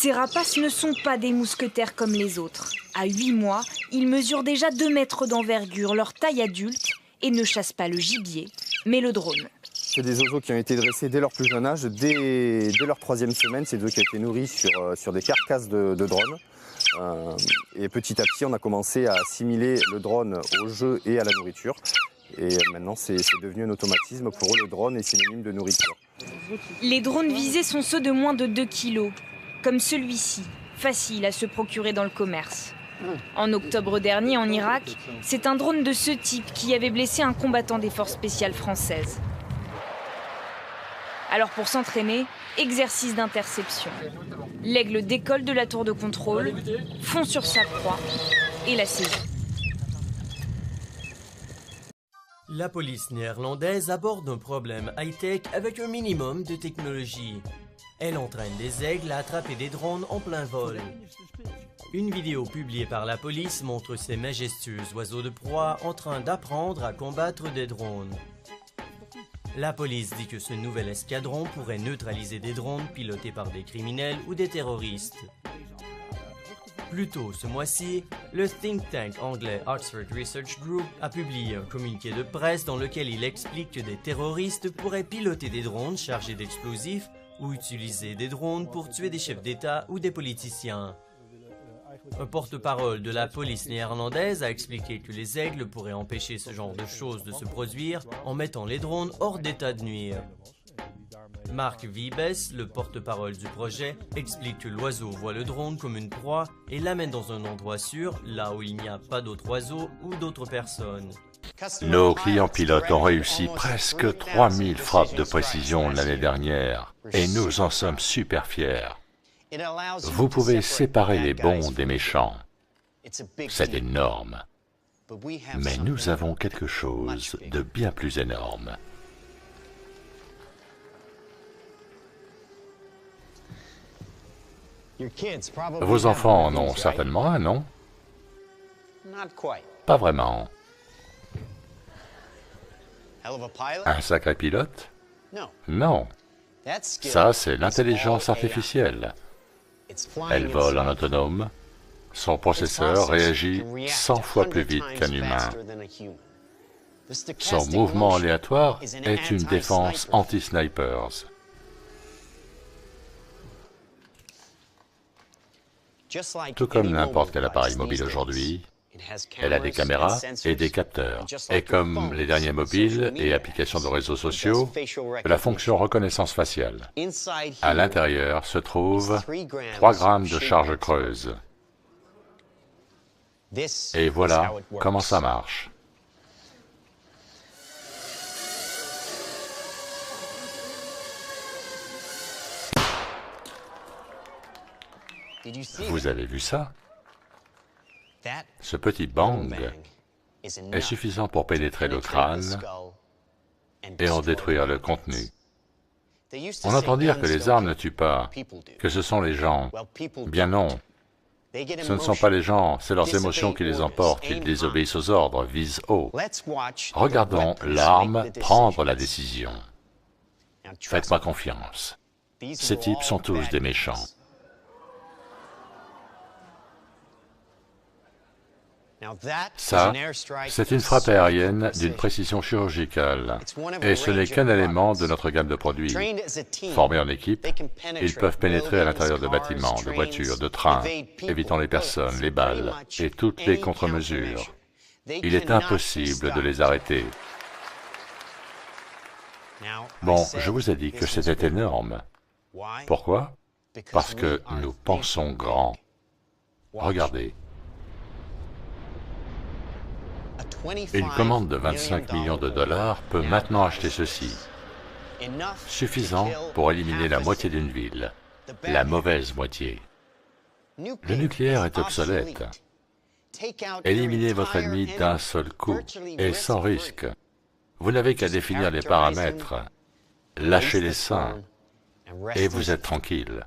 Ces rapaces ne sont pas des mousquetaires comme les autres. À 8 mois, ils mesurent déjà 2 mètres d'envergure, leur taille adulte, et ne chassent pas le gibier, mais le drone. C'est des oiseaux qui ont été dressés dès leur plus jeune âge, dès leur 3e semaine. C'est des oiseaux qui ont été nourris sur des carcasses de drones. Et petit à petit, on a commencé à assimiler le drone au jeu et à la nourriture. Et maintenant, c'est devenu un automatisme. Pour eux, le drone est synonyme de nourriture. Les drones visés sont ceux de moins de 2 kilos, comme celui-ci, facile à se procurer dans le commerce. En octobre dernier, en Irak, c'est un drone de ce type qui avait blessé un combattant des forces spéciales françaises. Alors pour s'entraîner, exercice d'interception. L'aigle décolle de la tour de contrôle, fond sur sa proie et la saisit. La police néerlandaise aborde un problème high-tech avec un minimum de technologie. Elle entraîne des aigles à attraper des drones en plein vol. Une vidéo publiée par la police montre ces majestueux oiseaux de proie en train d'apprendre à combattre des drones. La police dit que ce nouvel escadron pourrait neutraliser des drones pilotés par des criminels ou des terroristes. Plus tôt ce mois-ci, le think tank anglais Oxford Research Group a publié un communiqué de presse dans lequel il explique que des terroristes pourraient piloter des drones chargés d'explosifs ou utiliser des drones pour tuer des chefs d'État ou des politiciens. Un porte-parole de la police néerlandaise a expliqué que les aigles pourraient empêcher ce genre de choses de se produire en mettant les drones hors d'état de nuire. Mark Wiebes, le porte-parole du projet, explique que l'oiseau voit le drone comme une proie et l'amène dans un endroit sûr, là où il n'y a pas d'autres oiseaux ou d'autres personnes. Nos clients pilotes ont réussi presque 3000 frappes de précision l'année dernière et nous en sommes super fiers. Vous pouvez séparer les bons des méchants. C'est énorme. Mais nous avons quelque chose de bien plus énorme. Vos enfants en ont certainement un, non? Pas vraiment. Un sacré pilote? Non. Ça, c'est l'intelligence artificielle. Elle vole en autonome. Son processeur réagit 100 fois plus vite qu'un humain. Son mouvement aléatoire est une défense anti-snipers. Tout comme n'importe quel appareil mobile aujourd'hui, elle a des caméras et des capteurs. Et comme les derniers mobiles et applications de réseaux sociaux, la fonction reconnaissance faciale. À l'intérieur se trouvent 3 grammes de charge creuse. Et voilà comment ça marche. Vous avez vu ça? Ce petit bang est suffisant pour pénétrer le crâne et en détruire le contenu. On entend dire que les armes ne tuent pas, que ce sont les gens. Bien non. Ce ne sont pas les gens, c'est leurs émotions qui les emportent. Ils désobéissent aux ordres, visent haut. Regardons l'arme prendre la décision. Faites-moi confiance. Ces types sont tous des méchants. Ça, c'est une frappe aérienne d'une précision chirurgicale, et ce n'est qu'un élément de notre gamme de produits. Formés en équipe, ils peuvent pénétrer à l'intérieur de bâtiments, de voitures, de trains, évitant les personnes, les balles et toutes les contre-mesures. Il est impossible de les arrêter. Bon, je vous ai dit que c'était énorme. Pourquoi? Parce que nous pensons grand. Regardez. Une commande de 25 millions de dollars peut maintenant acheter ceci. Suffisant pour éliminer la moitié d'une ville, la mauvaise moitié. Le nucléaire est obsolète. Éliminez votre ennemi d'un seul coup et sans risque. Vous n'avez qu'à définir les paramètres, lâchez les seins et vous êtes tranquille.